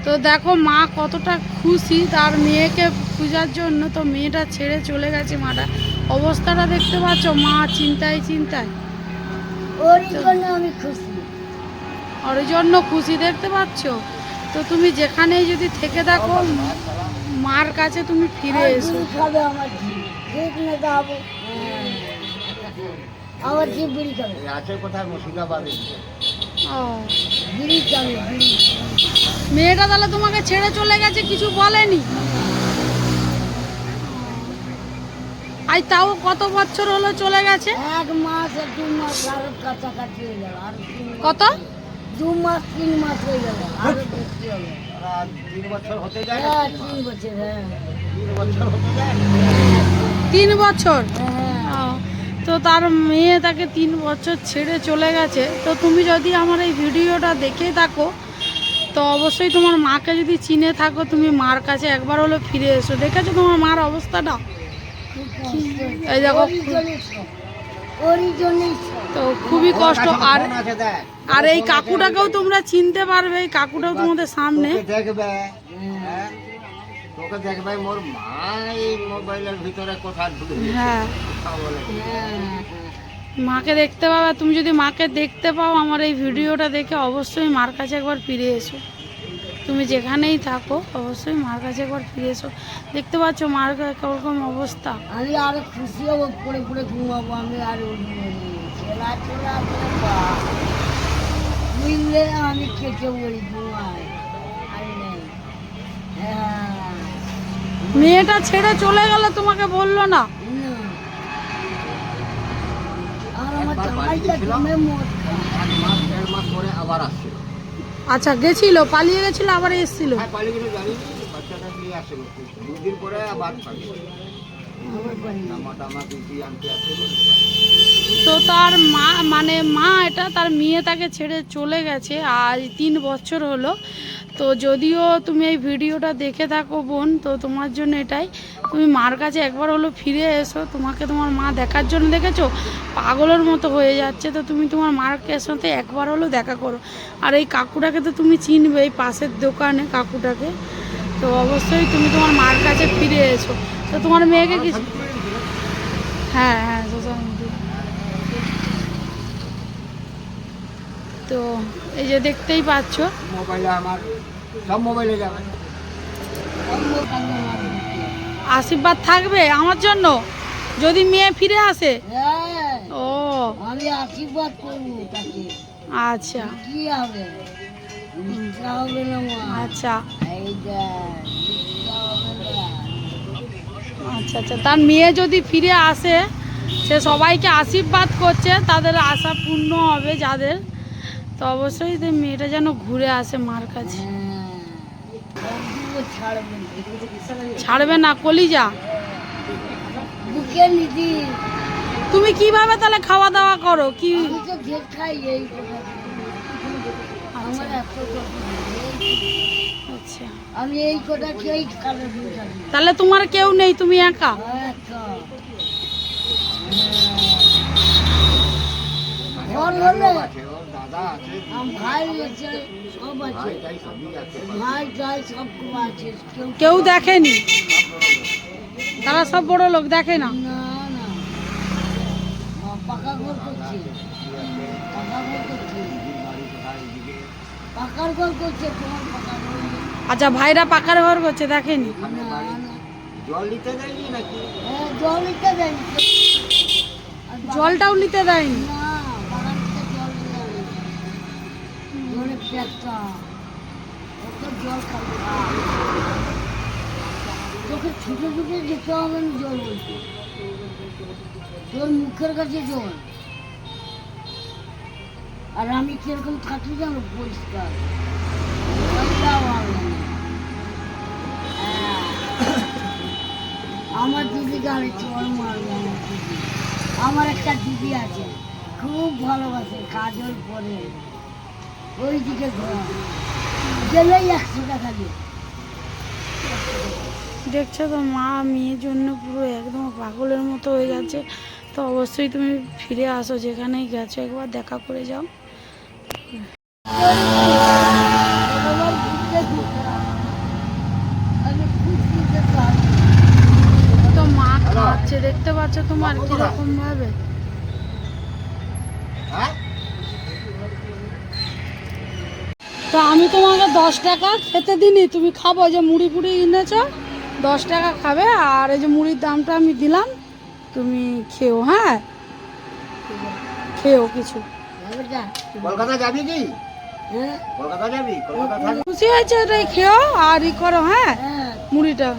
তো দেখো মা কতটা খুশি তার মেয়েকে পূজার জন্য। তো মেয়েটা ছেড়ে চলে গেছে, মাটা অবস্থাটা দেখতে পাচ্ছ, মা চিন্তায় চিন্তায়। ওর জন্য আমি খুশি, ওর জন্য খুশি দেখতে পাচ্ছ। তো তুমি যেখানেই যদি থেকে থাকো মার কাছে তুমি ফিরে এসো। মেয়েটা তাহলে তোমাকে ছেড়ে চলে গেছে, কিছু বলেনি? আর তাও কত বছর হলো চলে গেছে? 1 মাস 2 মাস আর কাছাকাছি হয়ে গেল। আর কত? 2 মাস 3 মাস হয়ে গেল, আর বেশি হলো। 3 বছর হতে যায়। 3 বছর, হ্যাঁ 3 বছর হতে যায়। 3 বছর? হ্যাঁ। তো তার মেয়ে তাকে 3 বছর ছেড়ে চলে গেছে। তো তুমি যদি আমার এই ভিডিওটা দেখে থাকো তো অবশ্যই তোমার মাকে যদি চিনে থাকো তুমি মার কাছে একবার হলো ফিরে এসো। দেখেছো তোমার মার অবস্থাটা? এই দেখো, তো খুবই কষ্ট। আর এই কাকুটাকেও তোমরা চিনতে পারবে, এই কাকুটাও তোমাদের সামনে দেখবে, তোকে দেখবে মোর মা এই মোবাইলের ভিতরে কথা ঢুকে। হ্যাঁ, মাকে দেখতে পাবে। তুমি যদি মাকে দেখতে পাও আমার এই ভিডিওটা দেখে অবশ্যই মার কাছে একবার ফিরে এসো। তুমি যেখানেই থাকো অবশ্যই মার কাছে একবার ফিরে এসো। দেখতে পাচ্ছ মার কিরকম অবস্থা। আমি আরো খুশি হবো, পড়ে পড়ে ঘুমাবো আমি। আর বুঝলে আমি খেতে বলি ঘুমাই। মেয়েটা ছেড়ে চলে গেল, তোমাকে বললো না? আর আমার জামাইটা জমে মোট 1 মাস 1.5 মাস পরে আবার আসছিল। আচ্ছা, গেছিল, পালিয়ে গেছিল, আবার এসেছিল? হ্যাঁ, পালিয়ে গেছিল, জানি বাচ্চাটা নিয়ে আসছিল। 2 দিন পরে আবার পালিয়ে গেল। জামা দিদি আনতে আসছিল। তো তার মা মানে মা এটা তার মেয়ে তাকে ছেড়ে চলে গেছে আজ 3 বছর হলো। তো যদিও তুমি এই ভিডিওটা দেখে থাকো বোন, তো তোমার জন্য এটাই, তুমি মার কাছে একবার হলো ফিরে এসো। তোমাকে তোমার মা দেখার জন্য দেখেছো পাগলের মতো হয়ে যাচ্ছে। তো তুমি তোমার মার সাথে একবার হলো দেখা করো। আর এই কাকুটাকে তো তুমি চিনবে, এই পাশের দোকানে কাকুটাকে। তো অবশ্যই তুমি তোমার মার কাছে ফিরে এসো। তো তোমার মেয়েকে কিছু, হ্যাঁ হ্যাঁ সোশ্যাল মিডিয়া। তো এই যে দেখতেই পাচ্ছ মোবাইলে আমার সব মোবাইলে যাবে। আশীর্বাদ থাকবে আমার জন্য যদি মেয়ে ফিরে আসে। হ্যাঁ, ও আমি আশীর্বাদ করবো তাকে। আচ্ছা কি হবে? মিথ্যা হবে না মা। আচ্ছা এই দেখ, মিথ্যা হবে না। আচ্ছা আচ্ছা, তার মেয়ে যদি ফিরে আসে সে সবাইকে আশীর্বাদ করছে, তাদের আশা পূর্ণ হবে যাদের। তো অবশ্যই যে মেয়েটা যেন ঘুরে আসে মার কাছে। ছাড়বে না কলিজা। বুকে নিদি। তুমি কিভাবে তাহলে খাওয়া দাওয়া করো কি? আমি তো ঘেট খাই এই কথা। আমার এত আচ্ছা, আমি এই কথা খেয়েই খাবে। তাহলে তোমার কেউ নেই, তুমি একা? ঘর হলে আছে, ওর দাদা আছে, ভাই আছে, সব আছে। তাই সবই আছে। ভাই যাই সব আছে। কেউ দেখেনি, তারা সব বড় লোক, দেখে না? না না, পাকা ঘর করছে, পাকা ঘর করছে, পাকার ঘর করছে। তোমার পাকা ঘর? আচ্ছা, ভাইরা পাকার ঘর করছে, দেখেনি? না না, জল নিতে দেয়নি নাকি? হ্যাঁ জল নিতে দেয়নি। জলটাও নিতে দেয়নি? না, বাগান থেকে জল নিয়ে যাবে। জলের পেটটা অত জল খাবে না। তোকে ছুটে ছুটে যেতে হবে না জল বলতে। তোর মুখের কাছে জল। আর আমি কিরকম থাকি জানো, পরিষ্কার। জলটাও হবে না। আমার দিদি গাড়ি চল মারবে। আমার দিদি, আমার একটা দিদি আছে, খুব ভালোবাসে, কাজল পরে ওই দিকে ঘোরা গেলেই 100 টাকা দিয়ে। দেখছো তো মা মেয়ের জন্য পুরো একদম পাগলের মতো হয়ে যাচ্ছে। তো অবশ্যই তুমি ফিরে আসো, যেখানেই গেছো একবার দেখা করে যাও। আমার ঘুরতে ঘুরতে বুঝতে পারছো তোমার কিরকম ভাবে। হ্যাঁ তো আমি তোমাকে 10 টাকা খেতে দিনি, তুমি খাবো, যে মুড়ি ফুড়ি এনেছ 10 টাকা খাবে, আর এই যে মুড়ির দামটা আমি দিলাম, তুমি খেও, হ্যাঁ খেও কিছু। ভালো যা। কলকাতা যাবি কি? হ্যাঁ কলকাতা যাবি? কলকাতা থাকবি? খুশি হয়েছে, এটাই খেও আর ই করো, হ্যাঁ হ্যাঁ মুড়িটা।